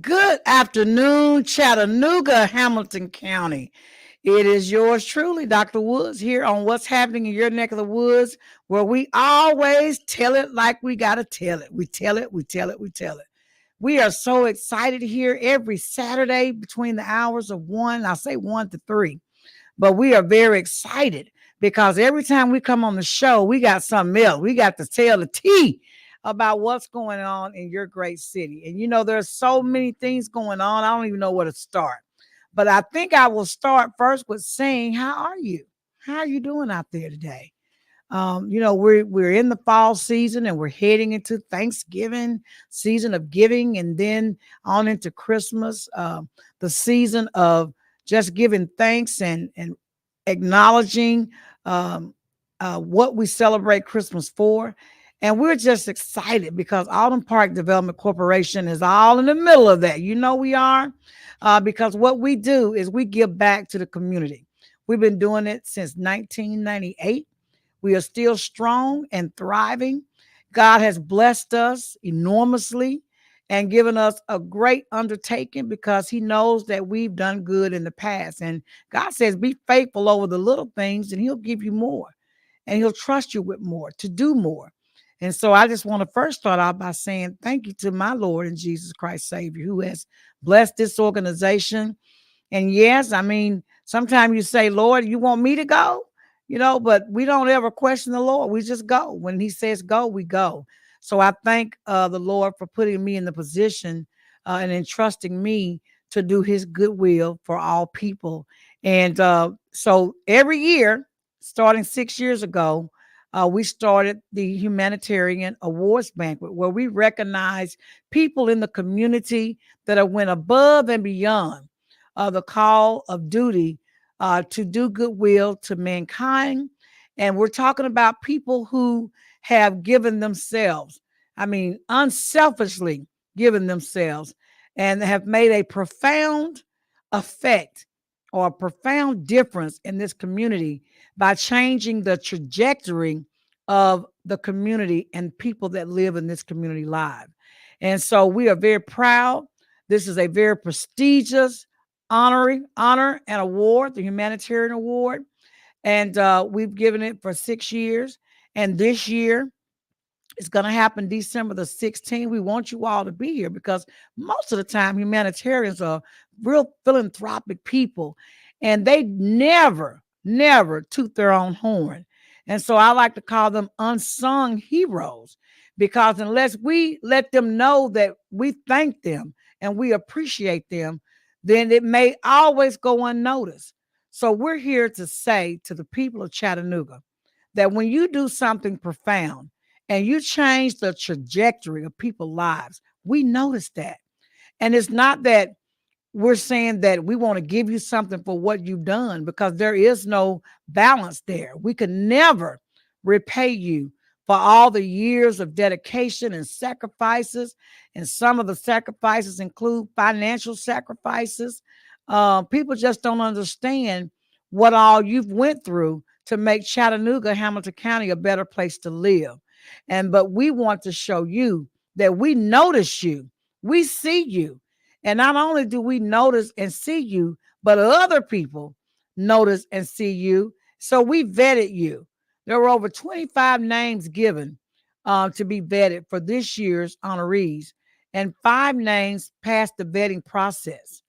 Good afternoon, Chattanooga, Hamilton County. It is yours truly, Dr. Woods, here on What's Happening in Your Neck of the Woods, where we always tell it like we got to tell it. We tell it, we tell it, we tell it. We are so excited here every Saturday between the hours of 1, I'll say 1 to 3. But we are very excited because every time we come on the show, we got something else. We got to tell the tea about what's going on in your great city. And you know, there's so many things going on. I don't even know where to start. But I think I will start first with saying, how are you? How are you doing out there today? You know, we're in the fall season and we're heading into Thanksgiving season of giving, and then on into Christmas, the season of just giving thanks and acknowledging what we celebrate Christmas for. And we're just excited because Autumn Park Development Corporation is all in the middle of that. You know, we are, because what we do is we give back to the community. We've been doing it since 1998. We are still strong and thriving. God has blessed us enormously and given us a great undertaking because he knows that we've done good in the past. And God says, be faithful over the little things and he'll give you more, and he'll trust you with more to do more. And so I just want to first start out by saying thank you to my Lord and Jesus Christ Savior, who has blessed this organization. And yes, I mean, sometimes you say, Lord, you want me to go? You know, but we don't ever question the Lord. We just go. When he says go, we go. So I thank the Lord for putting me in the position and entrusting me to do his good will for all people. And so every year, starting 6 years ago, we started the Humanitarian Awards Banquet, where we recognize people in the community that have went above and beyond the call of duty to do goodwill to mankind. And we're talking about people who have given themselves, I mean, unselfishly given themselves, and have made a profound effect or a profound difference in this community by changing the trajectory of the community and people that live in this community live. And so we are very proud. This is a very prestigious honor and award, the Humanitarian Award. And we've given it for 6 years. And this year, it's going to happen December the 16th. We want you all to be here because most of the time, humanitarians are real philanthropic people, and they never toot their own horn. And so I like to call them unsung heroes, because unless we let them know that we thank them and we appreciate them, then it may always go unnoticed. So we're here to say to the people of Chattanooga that when you do something profound and you change the trajectory of people's lives, we notice that. And it's not that we're saying that we want to give you something for what you've done, because there is no balance there. We could never repay you for all the years of dedication and sacrifices. And some of the sacrifices include financial sacrifices. People just don't understand what all you've went through to make Chattanooga, Hamilton County, a better place to live. But we want to show you that we notice you, we see you. And not only do we notice and see you, but other people notice and see you. So we vetted you. There were over 25 names given to be vetted for this year's honorees, and 5 names passed the vetting process.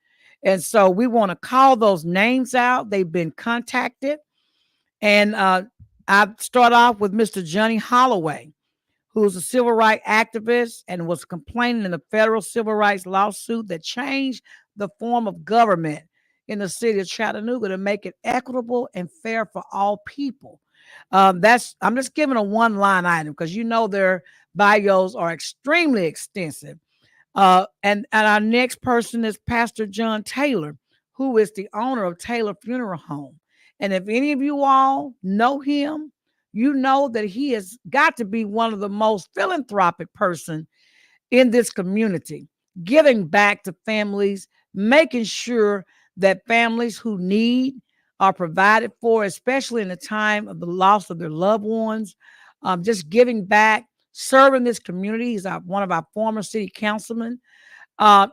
And so we want to call those names out. They've been contacted. And I start off with Mr. Johnny Holloway, who's a civil rights activist and was complaining in the federal civil rights lawsuit that changed the form of government in the city of Chattanooga to make it equitable and fair for all people. I'm just giving a one-line item because you know their bios are extremely extensive. And our next person is Pastor John Taylor, who is the owner of Taylor Funeral Home. And if any of you all know him, you know that he has got to be one of the most philanthropic person in this community, giving back to families, making sure that families who need are provided for, especially in the time of the loss of their loved ones. Just giving back, serving this community. He's one of our former city councilmen.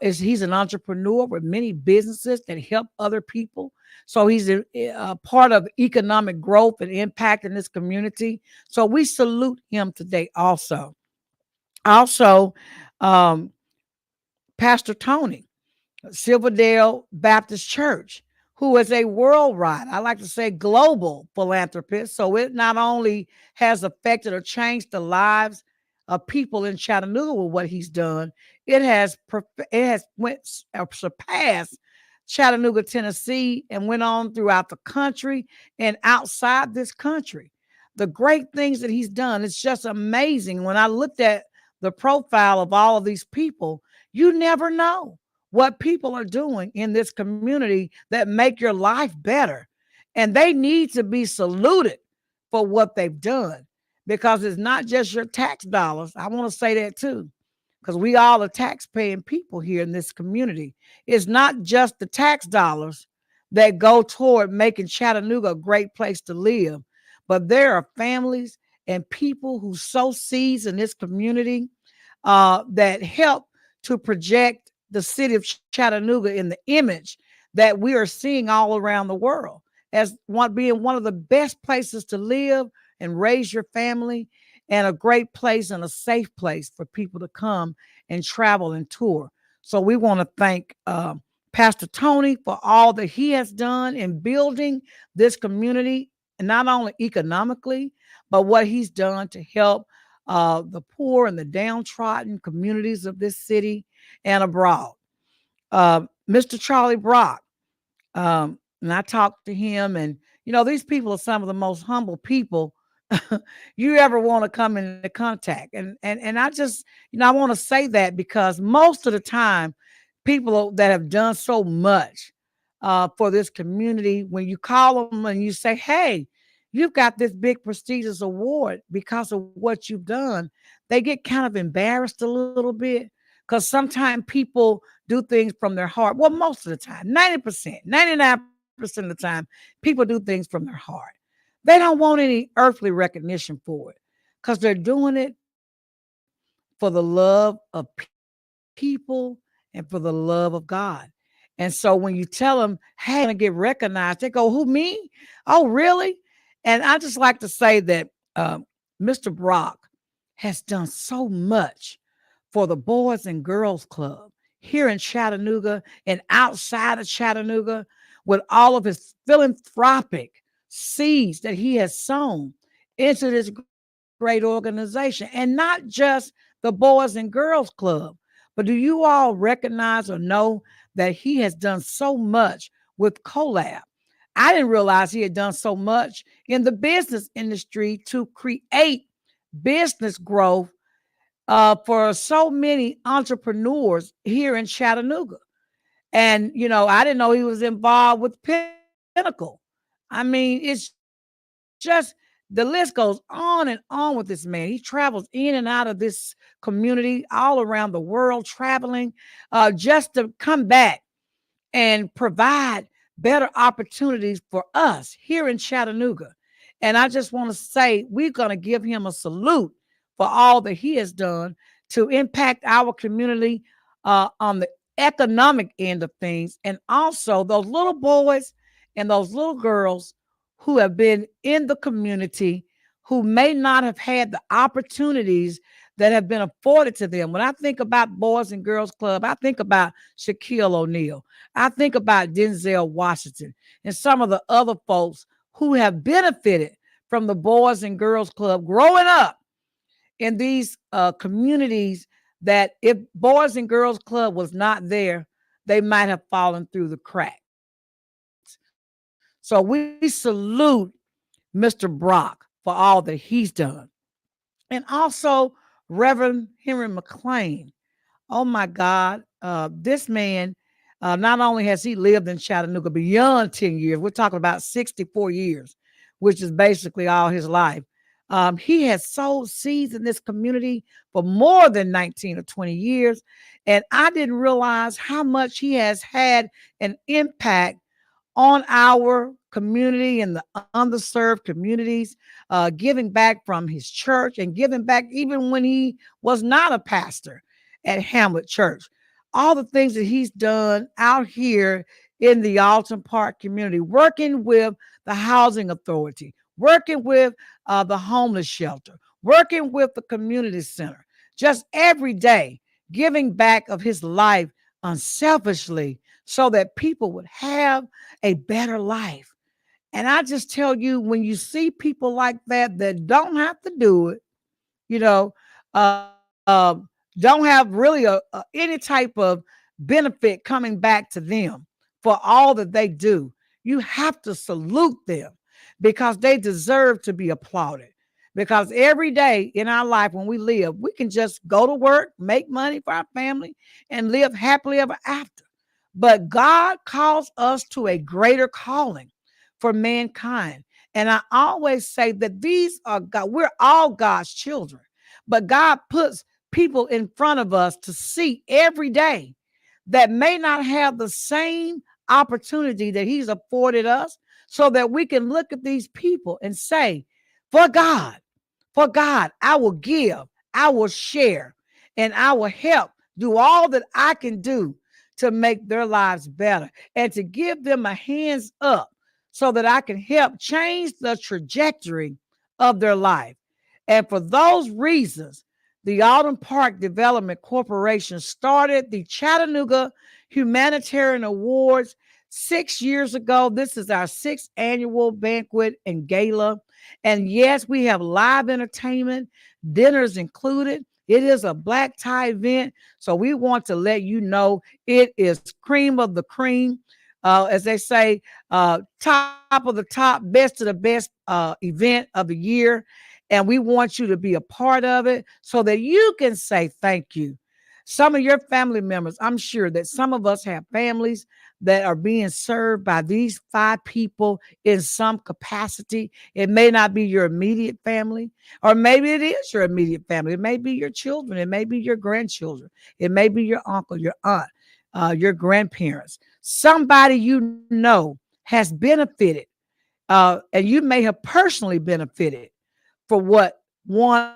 He's an entrepreneur with many businesses that help other people. So he's a part of economic growth and impact in this community. So we salute him today also. Also, um, Pastor Tony, Silverdale Baptist Church, who is a worldwide, I like to say global philanthropist. So it not only has affected or changed the lives of people in Chattanooga with what he's done, it has surpassed Chattanooga, Tennessee, and went on throughout the country and outside this country. The great things that he's done, it's just amazing. When I looked at the profile of all of these people, you never know what people are doing in this community that make your life better. And they need to be saluted for what they've done, because it's not just your tax dollars. I want to say that too, because we all are tax paying people here in this community. It's not just the tax dollars that go toward making Chattanooga a great place to live, but there are families and people who sow seeds in this community that help to project the city of Chattanooga in the image that we are seeing all around the world as being one of the best places to live and raise your family, and a great place and a safe place for people to come and travel and tour. So we want to thank Pastor Tony for all that he has done in building this community, and not only economically, but what he's done to help the poor and the downtrodden communities of this city and abroad. Mr. Charlie Brock, and I talked to him, and these people are some of the most humble people you ever want to come into contact. And I just, I want to say that because most of the time, people that have done so much for this community, when you call them and you say, hey, you've got this big prestigious award because of what you've done, they get kind of embarrassed a little bit, because sometimes people do things from their heart. Well, most of the time, 90%, 99% of the time, people do things from their heart. They don't want any earthly recognition for it, because they're doing it for the love of people and for the love of God. And so when you tell them, hey, you're going to get recognized, they go, who, me? Oh, really? And I just like to say that Mr. Brock has done so much for the Boys and Girls Club here in Chattanooga and outside of Chattanooga, with all of his philanthropic seeds that he has sown into this great organization. And not just the Boys and Girls Club, but do you all recognize or know that he has done so much with Collab? I didn't realize he had done so much in the business industry to create business growth for so many entrepreneurs here in Chattanooga. And, I didn't know he was involved with Pinnacle. I mean, it's just the list goes on and on with this man. He travels in and out of this community all around the world, traveling just to come back and provide better opportunities for us here in Chattanooga. And I just want to say, we're going to give him a salute for all that he has done to impact our community on the economic end of things. And also those little boys and those little girls who have been in the community, who may not have had the opportunities that have been afforded to them. When I think about Boys and Girls Club, I think about Shaquille O'Neal. I think about Denzel Washington and some of the other folks who have benefited from the Boys and Girls Club growing up in these communities, that if Boys and Girls Club was not there, they might have fallen through the cracks. So we salute Mr. Brock for all that he's done. And also Reverend Henry McLean. Oh my God, this man, not only has he lived in Chattanooga beyond 10 years, we're talking about 64 years, which is basically all his life. He has sowed seeds in this community for more than 19 or 20 years. And I didn't realize how much he has had an impact on our community and the underserved communities, giving back from his church and giving back even when he was not a pastor at Hamlet Church. All the things that he's done out here in the Alton Park community, working with the housing authority, working with the homeless shelter, working with the community center, just every day giving back of his life unselfishly so that people would have a better life. And I just tell you, when you see people like that that don't have to do it, you know, don't have really any type of benefit coming back to them for all that they do, you have to salute them because they deserve to be applauded. Because every day in our life when we live, we can just go to work, make money for our family, and live happily ever after. But God calls us to a greater calling for mankind. And I always say that these are God, we're all God's children, but God puts people in front of us to see every day that may not have the same opportunity that He's afforded us, so that we can look at these people and say, for God, for God, I will give, I will share, and I will help do all that I can do to make their lives better and to give them a hands up so that I can help change the trajectory of their life. And for those reasons, the Alton Park Development Corporation started the Chattanooga Humanitarian Awards 6 years ago. This is our sixth annual banquet and gala. And yes, we have live entertainment, dinners included. It is a black tie event. So we want to let you know it is cream of the cream. As they say, top of the top, best of the best event of the year. And we want you to be a part of it so that you can say thank you. Some of your family members, I'm sure that some of us have families that are being served by these five people in some capacity. It may not be your immediate family, or maybe it is your immediate family. It may be your children. It may be your grandchildren. It may be your uncle, your aunt, your grandparents. Somebody you know has benefited, and you may have personally benefited for what one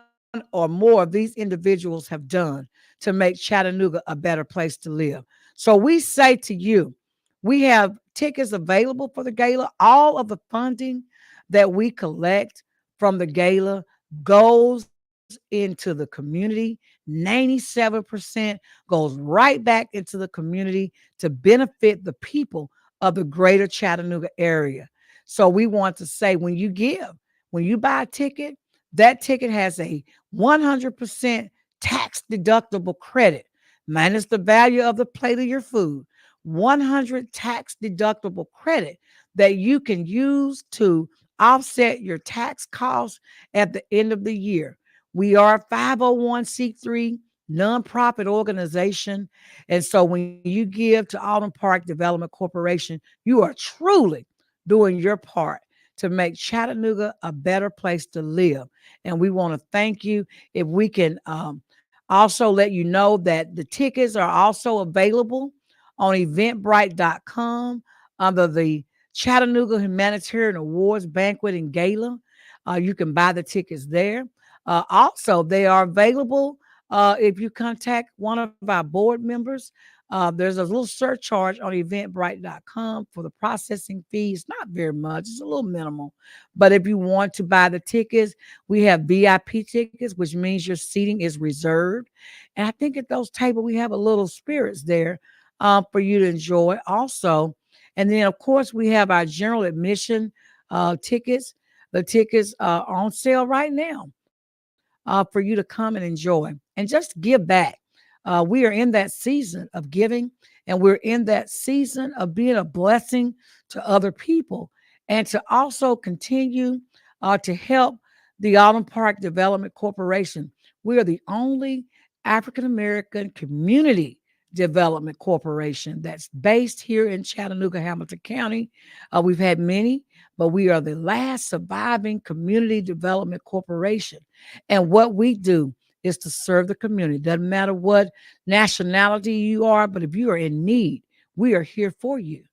or more of these individuals have done to make Chattanooga a better place to live. So we say to you, we have tickets available for the gala. All of the funding that we collect from the gala goes into the community. 97% goes right back into the community to benefit the people of the greater Chattanooga area. So we want to say, when you give, when you buy a ticket, that ticket has a 100% tax deductible credit minus the value of the plate of your food. 100 tax deductible credit that you can use to offset your tax costs at the end of the year. We are a 501c3 nonprofit organization. And so when you give to Alton Park Development Corporation, you are truly doing your part to make Chattanooga a better place to live. And we want to thank you. If we can also let you know that the tickets are also available on eventbrite.com under the Chattanooga Humanitarian Awards Banquet and Gala. You can buy the tickets there. Also, they are available if you contact one of our board members. There's a little surcharge on eventbrite.com for the processing fees. Not very much, it's a little minimal. But if you want to buy the tickets, we have VIP tickets, which means your seating is reserved. And I think at those tables, we have a little spirits there for you to enjoy also. And then, of course, we have our general admission tickets. The tickets are on sale right now for you to come and enjoy and just give back. We are in that season of giving, and we're in that season of being a blessing to other people and to also continue to help the Alton Park Development Corporation. We are the only African American community development corporation that's based here in Chattanooga, Hamilton County. We've had many, but we are the last surviving community development corporation. And what we do is to serve the community. Doesn't matter what nationality you are, but if you are in need, we are here for you.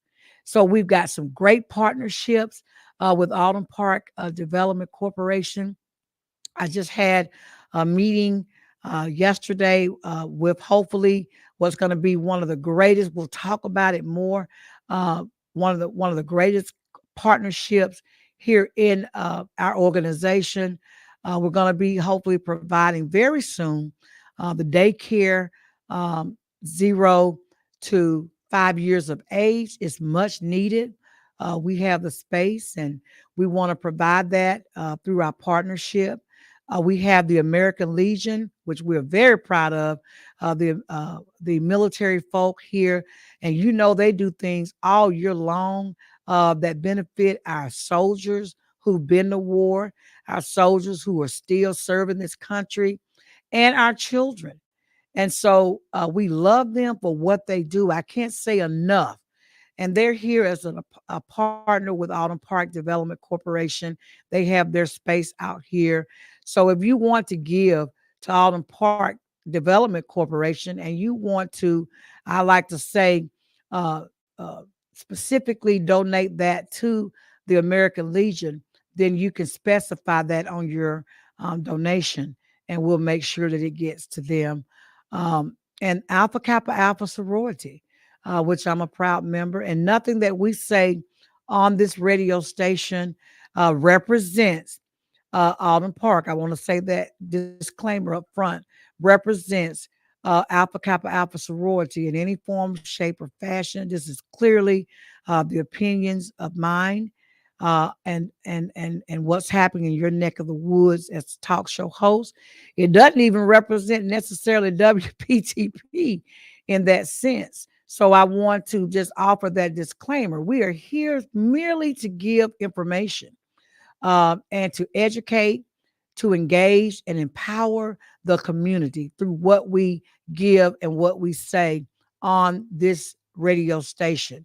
So we've got some great partnerships with Alden Park Development Corporation. I just had a meeting yesterday with hopefully what's going to be one of the greatest. We'll talk about it more. Uh, one of the greatest partnerships here in our organization. We're going to be hopefully providing very soon the daycare, 0 to 5 years of age is much needed. We have the space and we want to provide that through our partnership. We have the American Legion, which we're very proud of. The military folk here, and they do things all year long that benefit our soldiers who've been to war, our soldiers who are still serving this country, and our children. And so we love them for what they do. I can't say enough, and they're here as a partner with Alden Park Development Corporation. They have their space out here. So if you want to give to Alden Park Development Corporation and you want to, I like to say, uh, uh, specifically donate that to the American Legion, then you can specify that on your donation and we'll make sure that it gets to them. And Alpha Kappa Alpha Sorority, which I'm a proud member. And nothing that we say on this radio station represents Alden Park. I want to say that disclaimer up front represents Alpha Kappa Alpha Sorority in any form, shape, or fashion. This is clearly the opinions of mine. And what's happening in your neck of the woods as talk show host. It doesn't even represent necessarily WPTP in that sense. So I want to just offer that disclaimer. We are here merely to give information and to educate, to engage and empower the community through what we give and what we say on this radio station.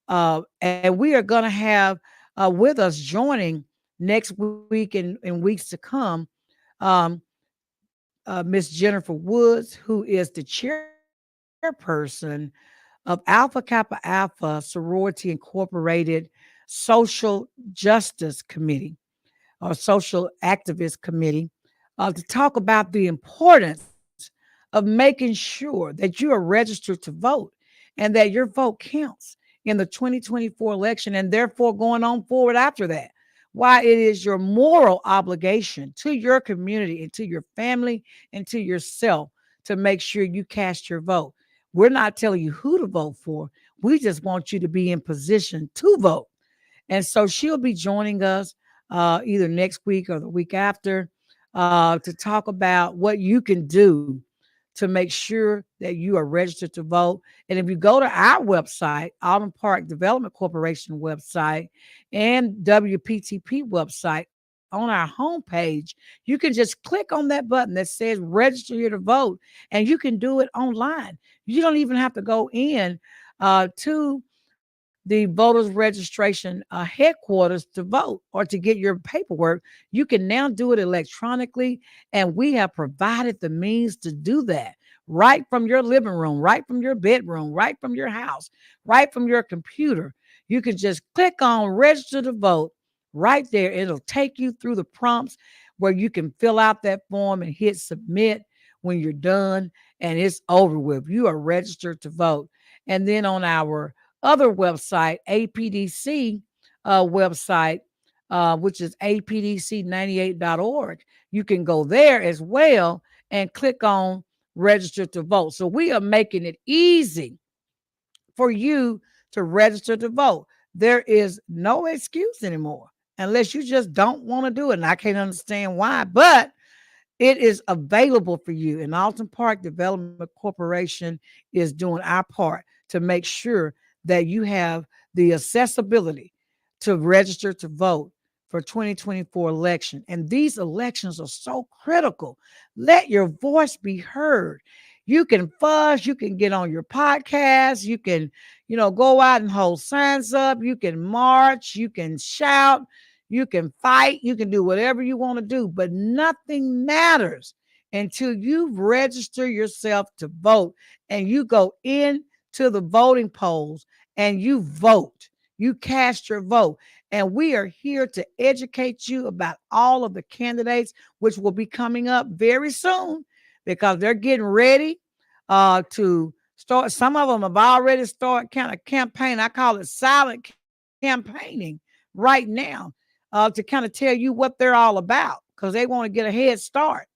And we are going to have with us joining next week and weeks to come, um, Miss Jennifer Woods, who is the chairperson of Alpha Kappa Alpha Sorority Incorporated Social Justice Committee or Social Activist Committee to talk about the importance of making sure that you are registered to vote and that your vote counts in the 2024 election and therefore going on forward after that. Why it is your moral obligation to your community and to your family and to yourself to make sure you cast your vote. We're not telling you who to vote for. We just want you to be in position to vote. And so she'll be joining us either next week or the week after to talk about what you can do to make sure that you are registered to vote. And if you go to our website, Alden Park Development Corporation website, and WPTP website on our homepage, you can just click on that button that says register here to vote, and you can do it online. You don't even have to go in to the voters registration headquarters to vote or to get your paperwork. You can now do it electronically, and we have provided the means to do that right from your living room, right from your bedroom, right from your house, right from your computer. You can just click on register to vote right there. It'll take you through the prompts where you can fill out that form and hit submit when you're done, and it's over with. You are registered to vote. And then on our other website, APDC website, which is apdc98.org. You can go there as well and click on register to vote. So we are making it easy for you to register to vote. There is no excuse anymore unless you just don't want to do it. And I can't understand why, but it is available for you. And Alton Park Development Corporation is doing our part to make sure that you have the accessibility to register to vote for 2024 election. And these elections are so critical. Let your voice be heard. You can fuss, you can get on your podcast, you can, go out and hold signs up, you can march, you can shout, you can fight, you can do whatever you want to do, but nothing matters until you register yourself to vote and you go in to the voting polls and you vote. You cast your vote. And we are here to educate you about all of the candidates, which will be coming up very soon because they're getting ready to start. Some of them have already started kind of campaign. I call it silent campaigning right now to kind of tell you what they're all about because they want to get a head start.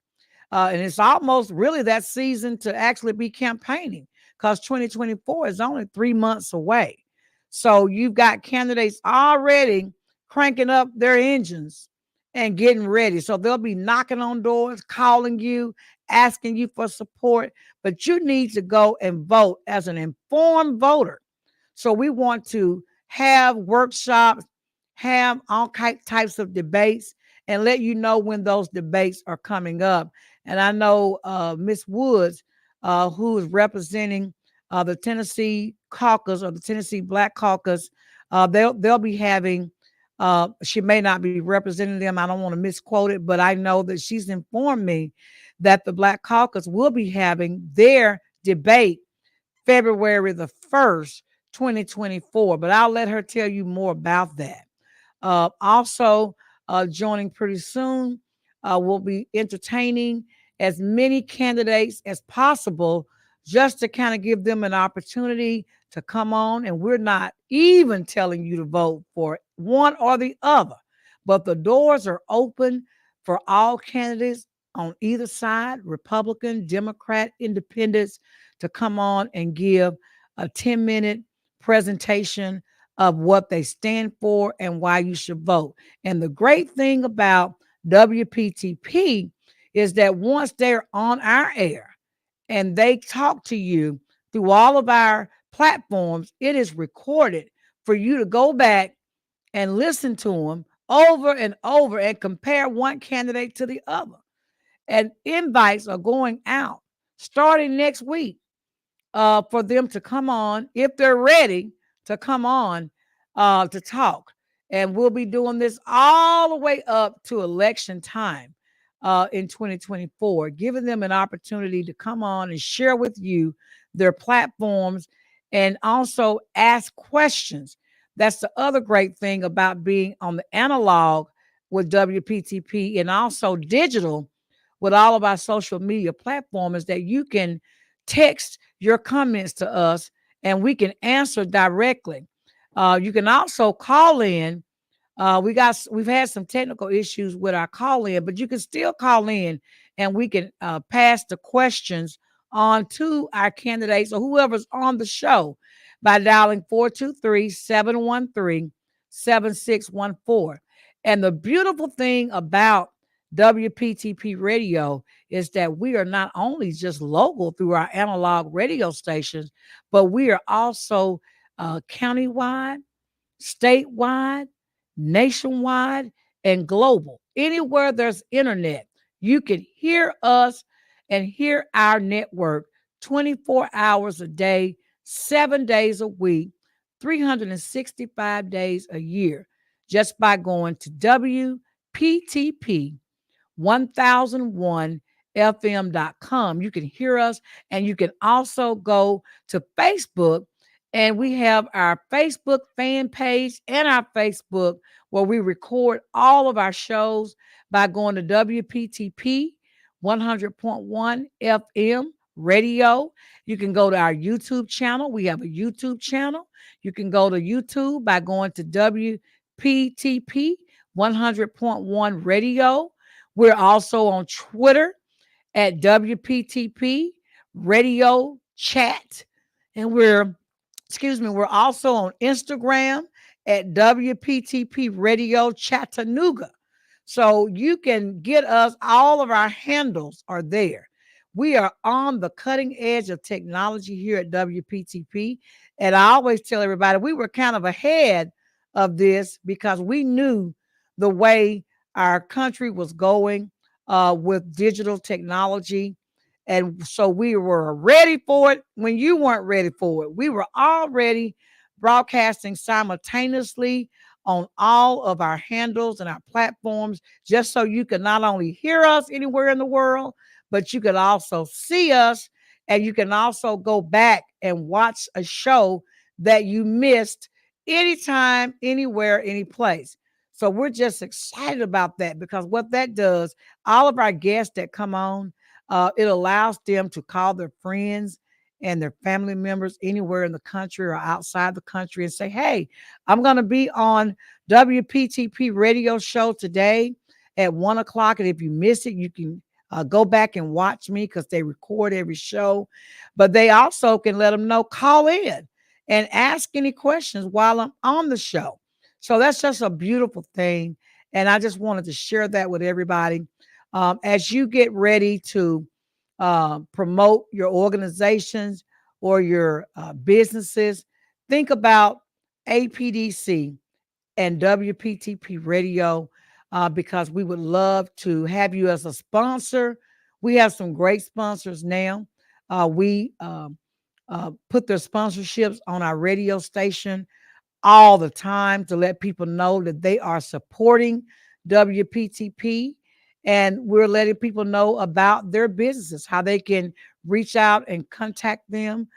And it's almost really that season to actually be campaigning because 2024 is only 3 months away. So you've got candidates already cranking up their engines and getting ready. So they'll be knocking on doors, calling you, asking you for support, but you need to go and vote as an informed voter. So we want to have workshops, have all types of debates, and let you know when those debates are coming up. And I know Miss Woods, who is representing the Tennessee Caucus or the Tennessee Black Caucus, they'll be having. She may not be representing them. I don't want to misquote it, but I know that she's informed me that the Black Caucus will be having their debate February the 1st, 2024. But I'll let her tell you more about that. Also, joining pretty soon, we'll be entertaining as many candidates as possible just to kind of give them an opportunity to come on. And we're not even telling you to vote for one or the other, but the doors are open for all candidates on either side, Republican, Democrat, Independents, to come on and give a 10-minute presentation of what they stand for and why you should vote. And the great thing about WPTP is that once they're on our air and they talk to you through all of our platforms, it is recorded for you to go back and listen to them over and over and compare one candidate to the other. And invites are going out starting next week for them to come on if they're ready to come on to talk. And we'll be doing this all the way up to election time in 2024, giving them an opportunity to come on and share with you their platforms and also ask questions. That's the other great thing about being on the analog with WPTP and also digital with all of our social media platforms is that you can text your comments to us and we can answer directly. You can also call in. We've had some technical issues with our call in, but you can still call in and we can pass the questions on to our candidates or whoever's on the show by dialing 423-713-7614. And the beautiful thing about WPTP radio is that we are not only just local through our analog radio stations, but we are also countywide, statewide, nationwide, and global. Anywhere there's internet, you can hear us and hear our network 24 hours a day, 7 days a week, 365 days a year, just by going to WPTP 1001fm.com. You can hear us and you can also go to Facebook and we have our Facebook fan page and our Facebook where we record all of our shows by going to WPTP 100.1 FM radio. You can go to our YouTube channel. We have a YouTube channel. You can go to YouTube by going to WPTP 100.1 radio. We're also on Twitter at WPTP Radio Chat. And we're also on Instagram at WPTP Radio Chattanooga. So you can get us, all of our handles are there. We are on the cutting edge of technology here at WPTP. And I always tell everybody we were kind of ahead of this because we knew the way our country was going with digital technology. And so we were ready for it when you weren't ready for it. We were already broadcasting simultaneously on all of our handles and our platforms, just so you could not only hear us anywhere in the world, but you could also see us, and you can also go back and watch a show that you missed anytime, anywhere, any place. So we're just excited about that, because what that does, all of our guests that come on, it allows them to call their friends and their family members anywhere in the country or outside the country and say, hey, I'm going to be on WPTP radio show today at 1 o'clock. And if you miss it, you can go back and watch me, because they record every show. But they also can let them know, call in and ask any questions while I'm on the show. So that's just a beautiful thing. And I just wanted to share that with everybody. As you get ready to promote your organizations or your businesses, think about APDC and WPTP Radio, because we would love to have you as a sponsor. We have some great sponsors now. We put their sponsorships on our radio station all the time to let people know that they are supporting WPTP, and we're letting people know about their businesses, how they can reach out and contact them.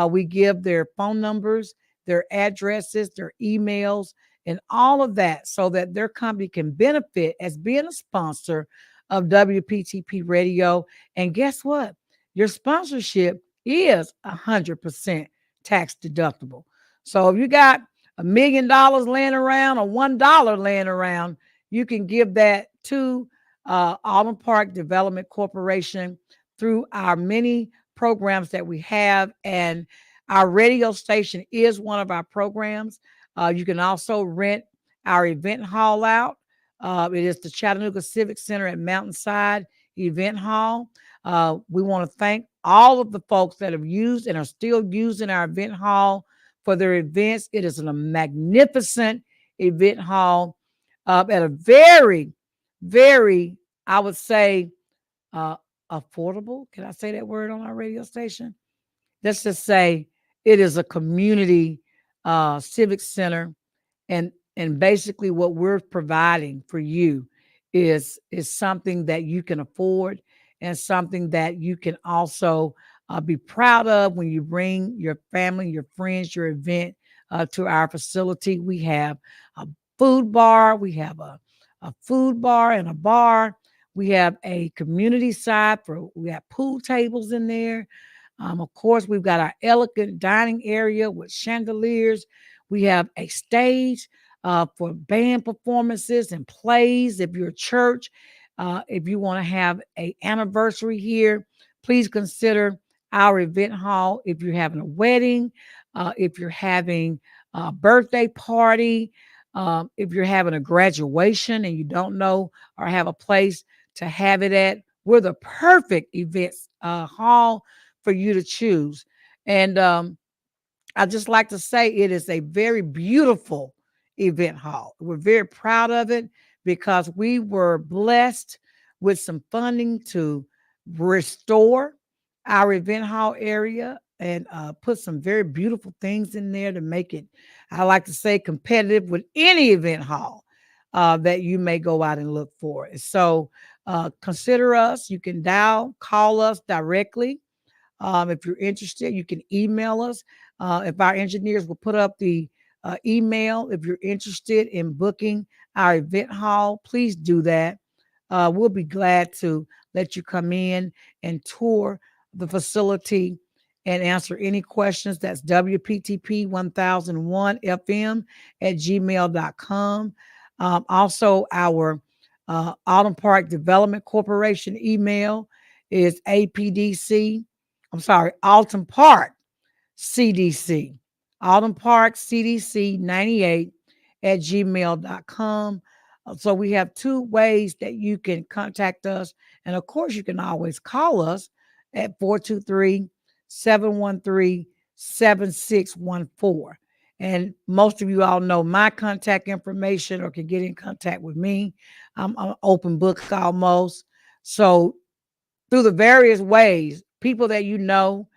We give their phone numbers, their addresses, their emails, and all of that, so that their company can benefit as being a sponsor of WPTP Radio. And guess what? Your sponsorship is 100% tax deductible. So if you got $1 million laying around or $1 laying around, you can give that to Auburn Park Development Corporation through our many programs that we have. And our radio station is one of our programs. You can also rent our event hall out. It is the Chattanooga Civic Center at Mountainside Event Hall. We want to thank all of the folks that have used and are still using our event hall for their events. It is a magnificent event hall at a very, very, I would say, uh, affordable. Can I say that word on our radio station? Let's just say it is a community civic center, and basically what we're providing for you is something that you can afford, and something that you can also be proud of when you bring your family, your friends, your event to our facility. We have a food bar, we have a food bar and a bar. We have a community side for, we have pool tables in there. Of course, we've got our elegant dining area with chandeliers. We have a stage for band performances and plays. If you're a church, if you want to have an anniversary here, please consider our event hall. If you're having a wedding, if you're having a birthday party, if you're having a graduation and you don't know or have a place to have it at, we're the perfect events hall for you to choose. And I just like to say it is a very beautiful event hall. We're very proud of it, because we were blessed with some funding to restore our event hall area and put some very beautiful things in there to make it, I like to say, competitive with any event hall that you may go out and look for. So consider us. You can call us directly. If you're interested, you can email us. If our engineers will put up the email, if you're interested in booking our event hall, please do that. We'll be glad to let you come in and tour the facility and answer any questions. That's WPTP1001FM@gmail.com. Also, our Autumn Park Development Corporation email is APDC. I'm sorry, Alton Park CDC, Alton Park CDC 98 at gmail.com. So we have two ways that you can contact us. And of course, you can always call us at 423-713-7614. And most of you all know my contact information or can get in contact with me. I'm an open book almost. So through the various ways, people that you know,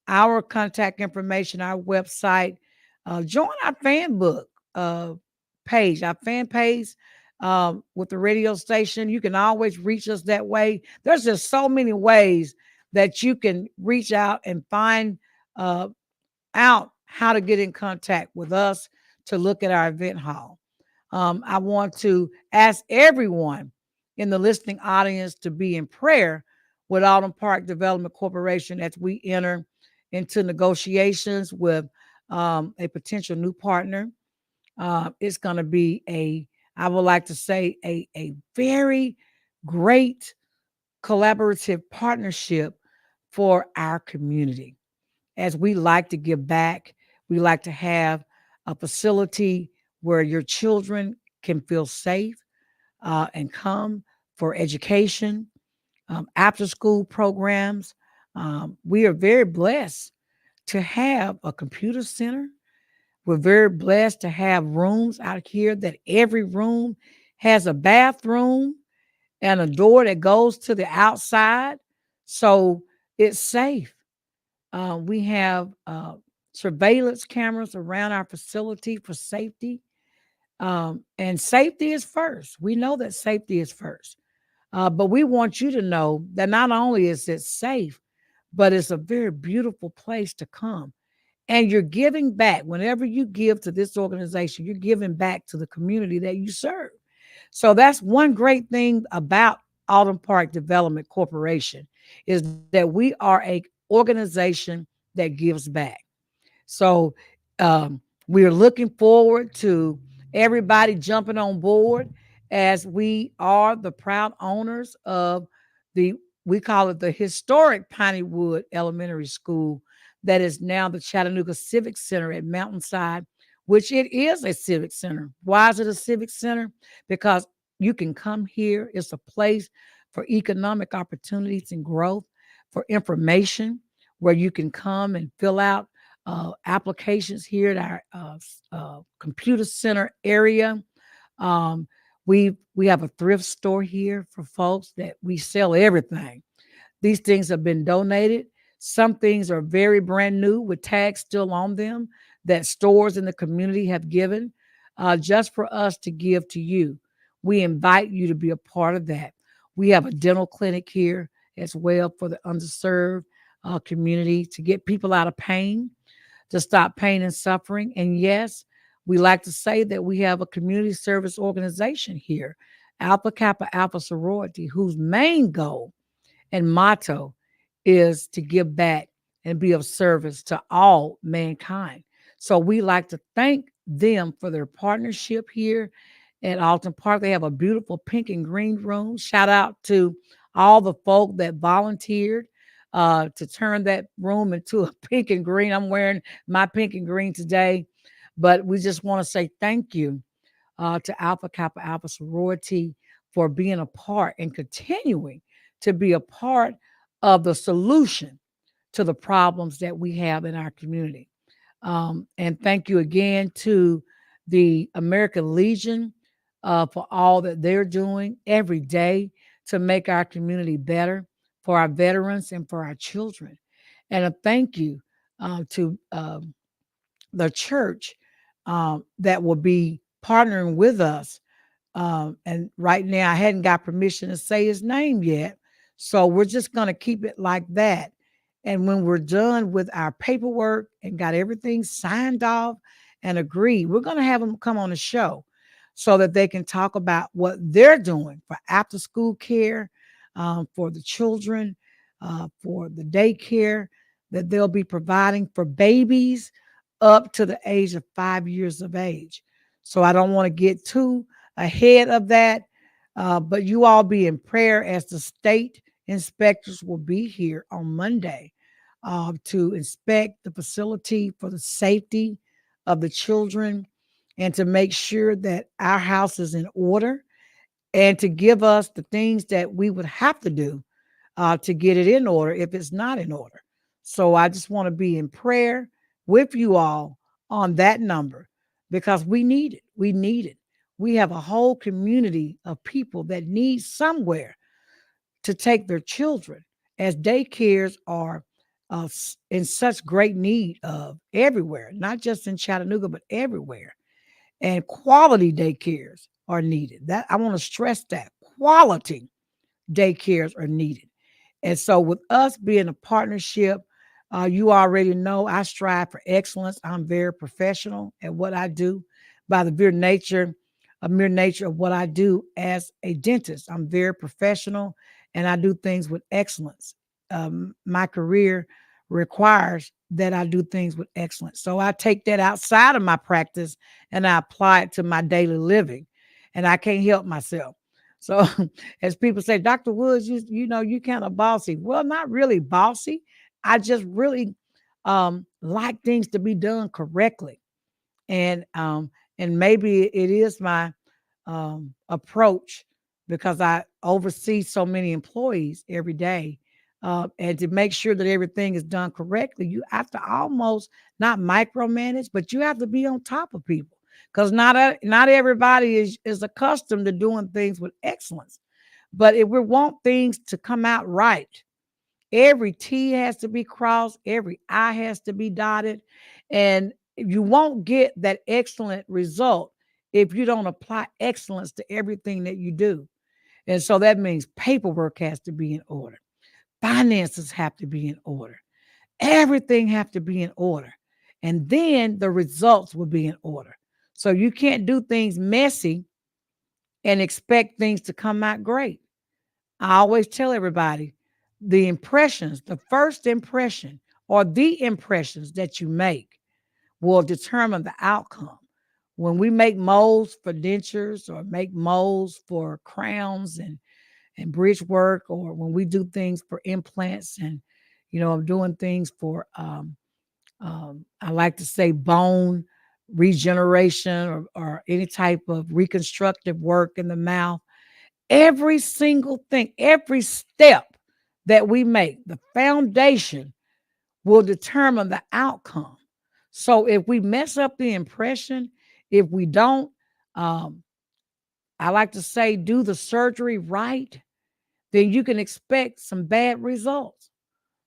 our contact information, our website, join our fan book uh, page, our fan page with the radio station. You can always reach us that way. There's just so many ways that you can reach out and find uh, out how to get in contact with us to look at our event hall. I want to ask everyone in the listening audience to be in prayer with Autumn Park Development Corporation as we enter into negotiations with a potential new partner. It's going to be I would like to say, a very great collaborative partnership for our community. As we like to give back, we like to have a facility where your children can feel safe and come for education, after school programs. We are very blessed to have a computer center. We're very blessed to have rooms out here that every room has a bathroom and a door that goes to the outside. So it's safe. We have surveillance cameras around our facility for safety. And safety is first. We know that safety is first. But we want you to know that not only is it safe, but it's a very beautiful place to come. And you're giving back. Whenever you give to this organization, you're giving back to the community that you serve. So that's one great thing about Autumn Park Development Corporation is that we are a organization that gives back. So we're looking forward to everybody jumping on board as we are the proud owners of the, we call it the historic Pineywood Elementary School that is now the Chattanooga Civic Center at Mountainside, which it is a civic center. Why is it a civic center? Because you can come here. It's a place for economic opportunities and growth, for information, where you can come and fill out applications here at our computer center area. Um, we have a thrift store here for folks that we sell everything. These things have been donated. Some things are very brand new with tags still on them that stores in the community have given just for us to give to you. We invite you to be a part of that. We have a dental clinic here as well for the underserved community to get people out of pain, to stop pain and suffering. And yes, we like to say that we have a community service organization here, Alpha Kappa Alpha Sorority, whose main goal and motto is to give back and be of service to all mankind. So we like to thank them for their partnership here at Alton Park. They have a beautiful pink and green room. Shout out to all the folk that volunteered to turn that room into a pink and green. I'm wearing my pink and green today, but we just want to say thank you to Alpha Kappa Alpha Sorority for being a part and continuing to be a part of the solution to the problems that we have in our community. And thank you again to the American Legion for all that they're doing every day to make our community better for our veterans and for our children. And a thank you to the church that will be partnering with us. And right now, I hadn't got permission to say his name yet. So we're just going to keep it like that. And when we're done with our paperwork and got everything signed off and agreed, we're going to have them come on the show so that they can talk about what they're doing for after school care, for the children, for the daycare that they'll be providing for babies up to the age of 5 years of age. So I don't want to get too ahead of that, but you all be in prayer as the state inspectors will be here on Monday to inspect the facility for the safety of the children and to make sure that our house is in order and to give us the things that we would have to do to get it in order if it's not in order. So I just want to be in prayer with you all on that number because we need it. We need it. We have a whole community of people that need somewhere to take their children, as daycares are in such great need of everywhere, not just in Chattanooga, but everywhere. And quality daycares are needed. That I want to stress that quality daycares are needed. And so, with us being a partnership, you already know I strive for excellence. I'm very professional at what I do by the mere nature of what I do as a dentist. I'm very professional and I do things with excellence. My career requires that I do things with excellence. So I take that outside of my practice and I apply it to my daily living. And I can't help myself. So as people say, Dr. Woods, you know, you kind of bossy. Well, not really bossy. I just really like things to be done correctly. And maybe it is my approach because I oversee so many employees every day. And to make sure that everything is done correctly, you have to almost not micromanage, but you have to be on top of people because not everybody is accustomed to doing things with excellence. But if we want things to come out right, every T has to be crossed, every I has to be dotted, and you won't get that excellent result if you don't apply excellence to everything that you do. And so that means paperwork has to be in order. Finances have to be in order. Everything have to be in order. And then the results will be in order. So you can't do things messy and expect things to come out great. I always tell everybody the first impression or the impressions that you make will determine the outcome. When we make molds for dentures or make molds for crowns and bridge work, or when we do things for implants and, you know, I'm doing things for, I like to say bone regeneration or any type of reconstructive work in the mouth. Every single thing, every step that we make, the foundation will determine the outcome. So if we mess up the impression, if we don't, um, I like to say, do the surgery right, then you can expect some bad results.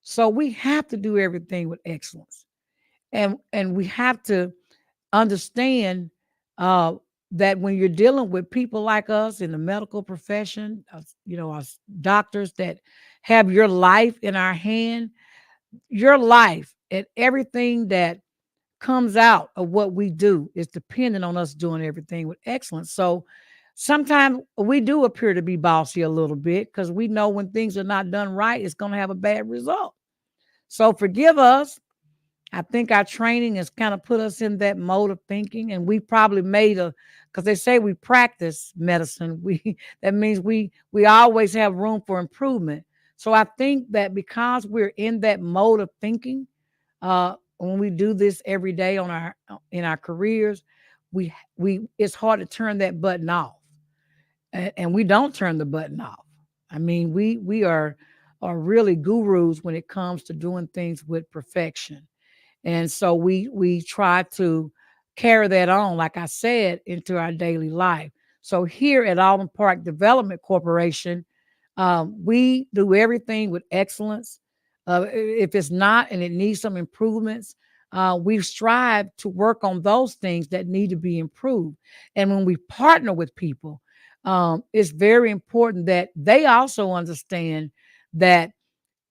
So we have to do everything with excellence, and we have to understand uh, that when you're dealing with people like us in the medical profession, you know, us doctors that have your life in our hand, your life and everything that comes out of what we do is dependent on us doing everything with excellence. So sometimes we do appear to be bossy a little bit because we know when things are not done right, it's going to have a bad result. So forgive us. I think our training has kind of put us in that mode of thinking, and we probably made because they say we practice medicine. That means we always have room for improvement. So I think that because we're in that mode of thinking, when we do this every day on our in our careers, we it's hard to turn that button off, and we don't turn the button off. I mean, we are really gurus when it comes to doing things with perfection. And so we try to carry that on, like I said, into our daily life. So here at Alden Park Development Corporation, we do everything with excellence. If it's not and it needs some improvements, we strive to work on those things that need to be improved. And when we partner with people, it's very important that they also understand that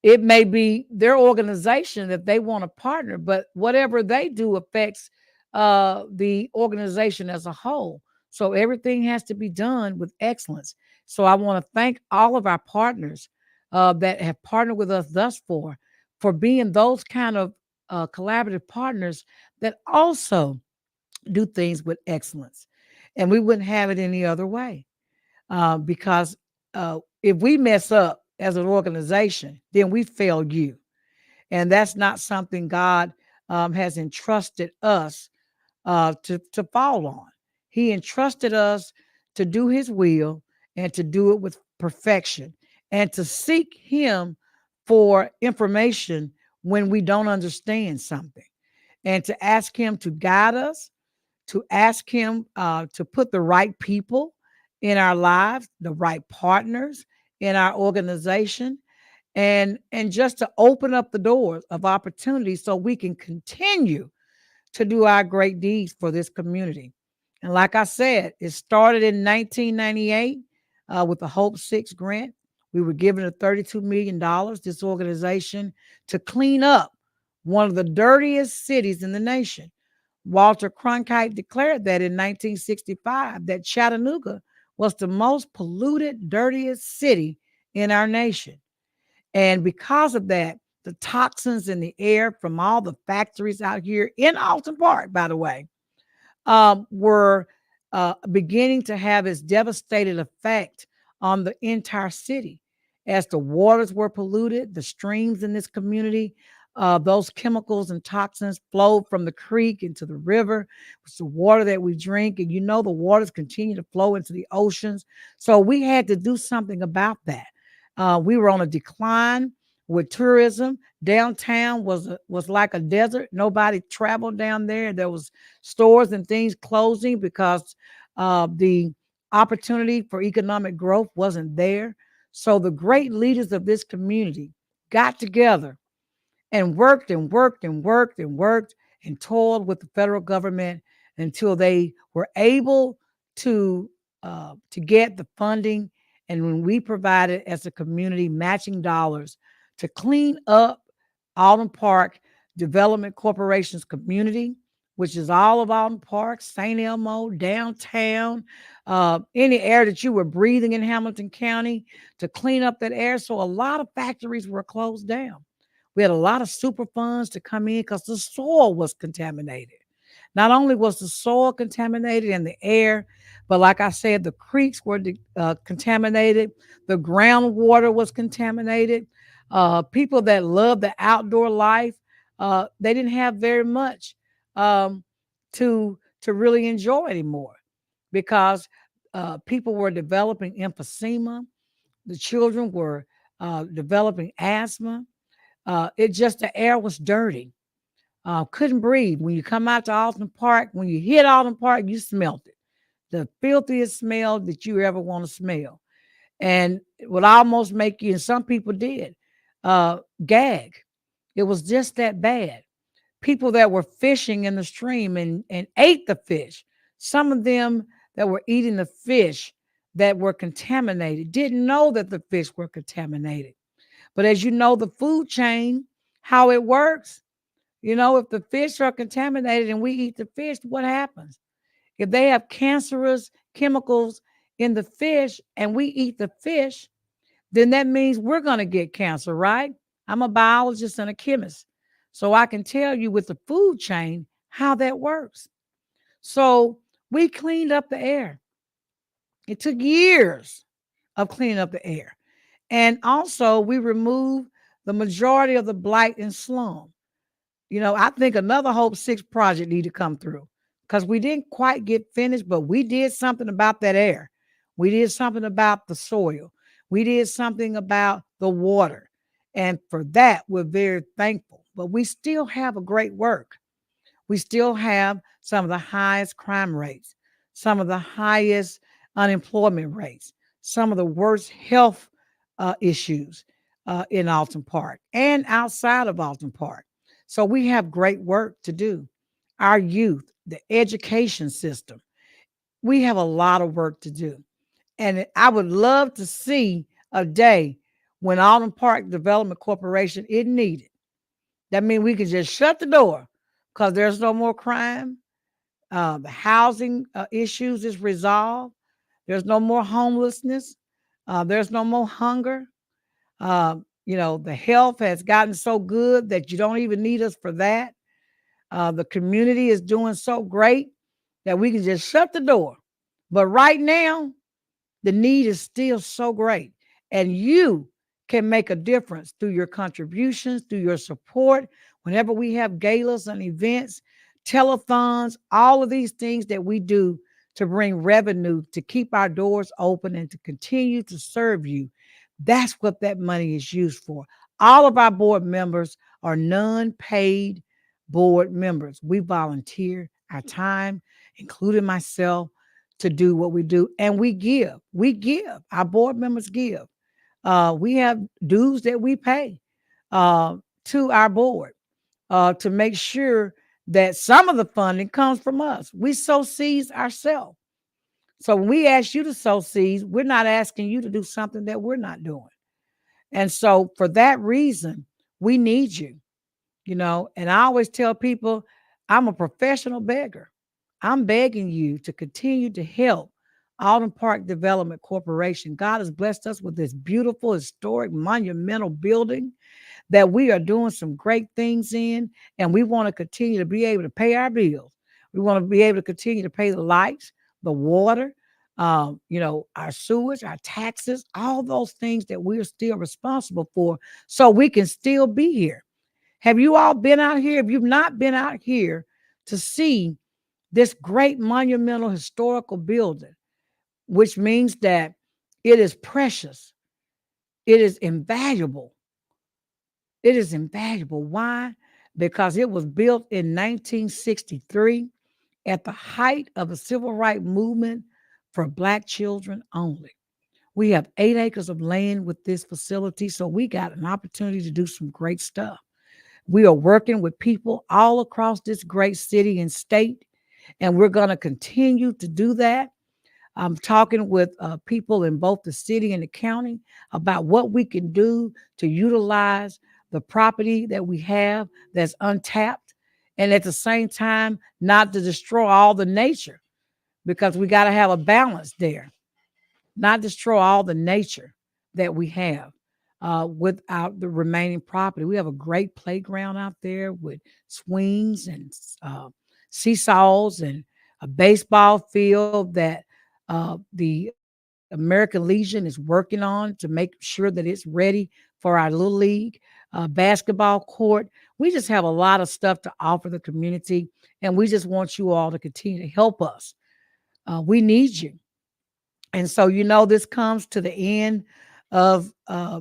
it may be their organization that they want to partner, but whatever they do affects the organization as a whole. So everything has to be done with excellence. So I want to thank all of our partners that have partnered with us thus far for being those kind of collaborative partners that also do things with excellence. And we wouldn't have it any other way because if we mess up as an organization, then we fail you. And that's not something God has entrusted us to fall on. He entrusted us to do his will and to do it with perfection and to seek him for information when we don't understand something and to ask him to guide us, to ask him to put the right people in our lives, the right partners, in our organization, and just to open up the doors of opportunity so we can continue to do our great deeds for this community. And like I said, it started in 1998 with the Hope 6 grant. We were given a $32 million, this organization, to clean up one of the dirtiest cities in the nation. Walter Cronkite declared that in 1965 that Chattanooga was the most polluted, dirtiest city in our nation. And because of that, the toxins in the air from all the factories out here in Alton Park, by the way, were beginning to have its devastating effect on the entire city. As the waters were polluted, the streams in this community, those chemicals and toxins flowed from the creek into the river. It's the water that we drink, and the waters continue to flow into the oceans. So we had to do something about that. We were on a decline with tourism. Downtown was like a desert. Nobody traveled down there. There was stores and things closing because the opportunity for economic growth wasn't there. So the great leaders of this community got together and worked and worked and worked and worked and toiled with the federal government until they were able to get the funding. And when we provided as a community matching dollars to clean up Alton Park Development Corporation's community, which is all of Alton Park, St. Elmo, downtown, any air that you were breathing in Hamilton County, to clean up that air. So a lot of factories were closed down. We had a lot of super funds to come in because the soil was contaminated. Not only was the soil contaminated and the air, but like I said, the creeks were contaminated, the groundwater was contaminated. People that love the outdoor life, they didn't have very much um, to really enjoy anymore because people were developing emphysema. The children were developing asthma. The air was dirty. Couldn't breathe. When you come out to Alton Park, when you hit Alton Park, you smelt it. The filthiest smell that you ever want to smell. And it would almost make you, and some people did, gag. It was just that bad. People that were fishing in the stream and ate the fish, some of them that were eating the fish that were contaminated didn't know that the fish were contaminated. But as you know, the food chain, how it works, if the fish are contaminated and we eat the fish, what happens? If they have cancerous chemicals in the fish and we eat the fish, then that means we're going to get cancer, right? I'm a biologist and a chemist. So I can tell you with the food chain how that works. So we cleaned up the air. It took years of cleaning up the air. And also, we removed the majority of the blight and slum. I think another Hope 6 project need to come through because we didn't quite get finished, but we did something about that air. We did something about the soil. We did something about the water. And for that, we're very thankful. But we still have a great work. We still have some of the highest crime rates, some of the highest unemployment rates, some of the worst health issues in Alton Park and outside of Alton Park. So we have great work to do. Our youth, the education system, we have a lot of work to do. And I would love to see a day when Alton Park Development Corporation is needed. That means we can just shut the door because there's no more crime. The housing issues is resolved. There's no more homelessness. There's no more hunger. The health has gotten so good that you don't even need us for that. The community is doing so great that we can just shut the door. But right now, the need is still so great. And you can make a difference through your contributions, through your support. Whenever we have galas and events, telethons, all of these things that we do to bring revenue, to keep our doors open and to continue to serve you, that's what that money is used for. All of our board members are non-paid board members. We volunteer our time, including myself, to do what we do. And we give. Our board members give. We have dues that we pay uh, to our board to make sure that some of the funding comes from us. We sow seeds ourselves. So when we ask you to sow seeds, we're not asking you to do something that we're not doing. And so for that reason, we need you, and I always tell people I'm a professional beggar. I'm begging you to continue to help Autumn Park Development Corporation. God has blessed us with this beautiful, historic, monumental building that we are doing some great things in, and we want to continue to be able to pay our bills. We want to be able to continue to pay the lights, the water, our sewage, our taxes, all those things that we are still responsible for, so we can still be here. Have you all been out here? If you've not been out here to see this great monumental historical building, which means that it is precious, it is invaluable. It is invaluable. Why? Because it was built in 1963 at the height of the civil rights movement for Black children only. We have 8 acres of land with this facility, so we got an opportunity to do some great stuff. We are working with people all across this great city and state, and we're going to continue to do that. I'm talking with people in both the city and the county about what we can do to utilize the property that we have that's untapped, and at the same time, not to destroy all the nature, because we got to have a balance there, not destroy all the nature that we have without the remaining property. We have a great playground out there with swings and seesaws and a baseball field that the American Legion is working on to make sure that it's ready for our little league basketball court. We just have a lot of stuff to offer the community, and we just want you all to continue to help us. We need you. And so, this comes to the end of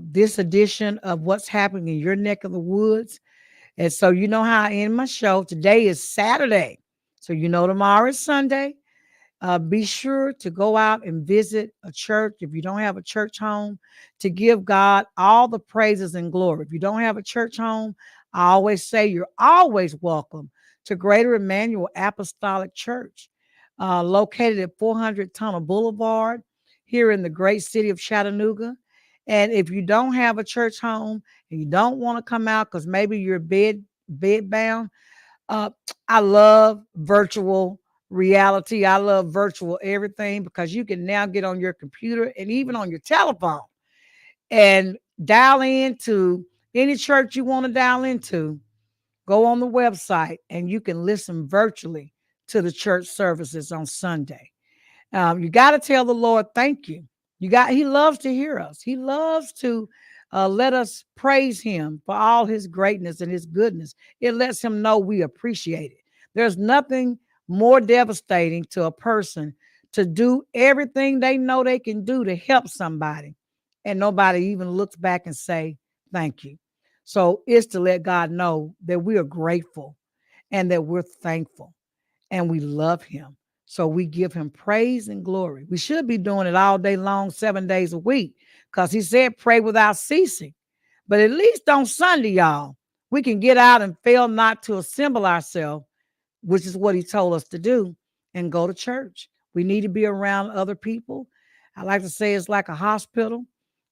this edition of What's Happening in Your Neck of the Woods. And so, you know how I end my show. Today is Saturday. So, tomorrow is Sunday. Be sure to go out and visit a church if you don't have a church home, to give God all the praises and glory. If you don't have a church home, I always say you're always welcome to Greater Emmanuel Apostolic Church, located at 400 Tunnel Boulevard here in the great city of Chattanooga. And if you don't have a church home and you don't want to come out because maybe you're bed bound, uh, I love virtual reality. I love virtual everything, because you can now get on your computer and even on your telephone and dial into any church you want to dial into. Go on the website and you can listen virtually to the church services on Sunday. You got to tell the Lord thank you. He loves to hear us. He loves to let us praise him for all his greatness and his goodness. It lets him know we appreciate it. There's nothing more devastating to a person to do everything they know they can do to help somebody, and nobody even looks back and say thank you. So it's to let God know that we are grateful and that we're thankful and we love him. So we give him praise and glory. We should be doing it all day long, 7 days a week, because he said pray without ceasing. But at least on Sunday, y'all, we can get out and fail not to assemble ourselves, which is what he told us to do, and go to church. We need to be around other people. I like to say it's like a hospital.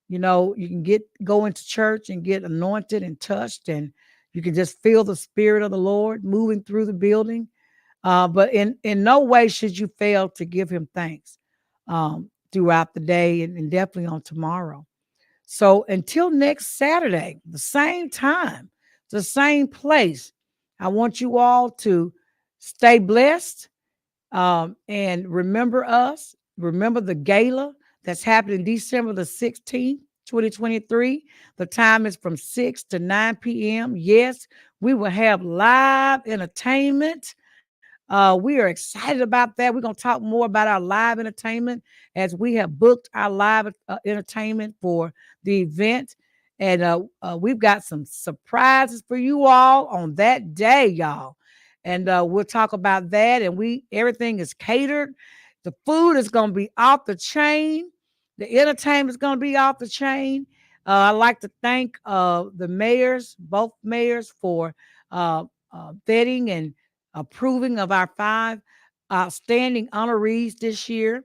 You can go into church and get anointed and touched, and you can just feel the spirit of the Lord moving through the building. But in no way should you fail to give him thanks throughout the day, and definitely on tomorrow. So until next Saturday, the same time, the same place, I want you all to stay blessed, and remember us. Remember the gala that's happening December the 16th, 2023. The time is from 6 to 9 p.m. Yes, we will have live entertainment. We are excited about that. We're going to talk more about our live entertainment, as we have booked our live entertainment for the event. And we've got some surprises for you all on that day, y'all. And we'll talk about that. And everything is catered. The food is going to be off the chain. The entertainment is going to be off the chain. I'd like to thank the mayors, both mayors, for uh, vetting and approving of our 5 outstanding honorees this year.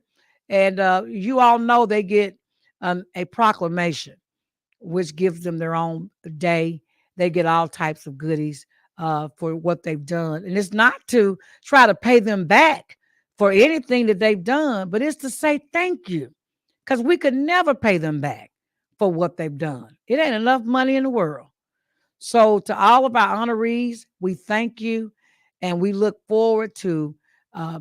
And you all know they get a proclamation, which gives them their own day. They get all types of goodies for what they've done. And it's not to try to pay them back for anything that they've done, but it's to say thank you, because we could never pay them back for what they've done. It ain't enough money in the world. So, to all of our honorees, we thank you and we look forward to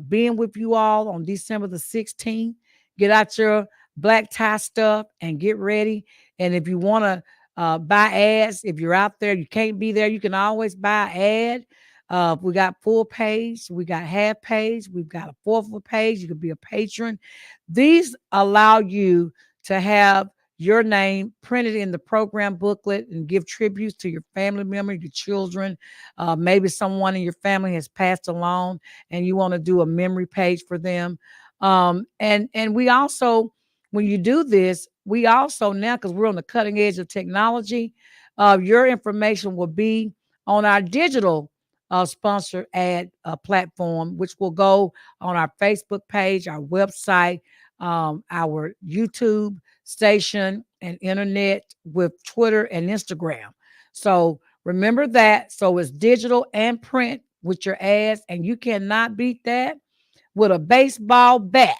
being with you all on December the 16th. Get out your black tie stuff and get ready. And if you want to buy ads, if you're out there, you can't be there, you can always buy an ad. We got full page, we got half page, we've got a fourth of a page. You could be a patron. These allow you to have your name printed in the program booklet and give tributes to your family member, your children. Maybe someone in your family has passed along and you want to do a memory page for them. And we also, when you do this, we also now, because we're on the cutting edge of technology, your information will be on our digital sponsor ad platform, which will go on our Facebook page, our website, our YouTube station, and internet, with Twitter and Instagram. So remember that. So it's digital and print with your ads, and you cannot beat that with a baseball bat.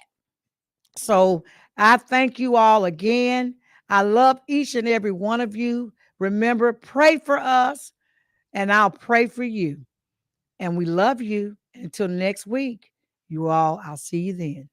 So I thank you all again. I love each and every one of you. Remember, pray for us, and I'll pray for you. And we love you. Until next week, you all, I'll see you then.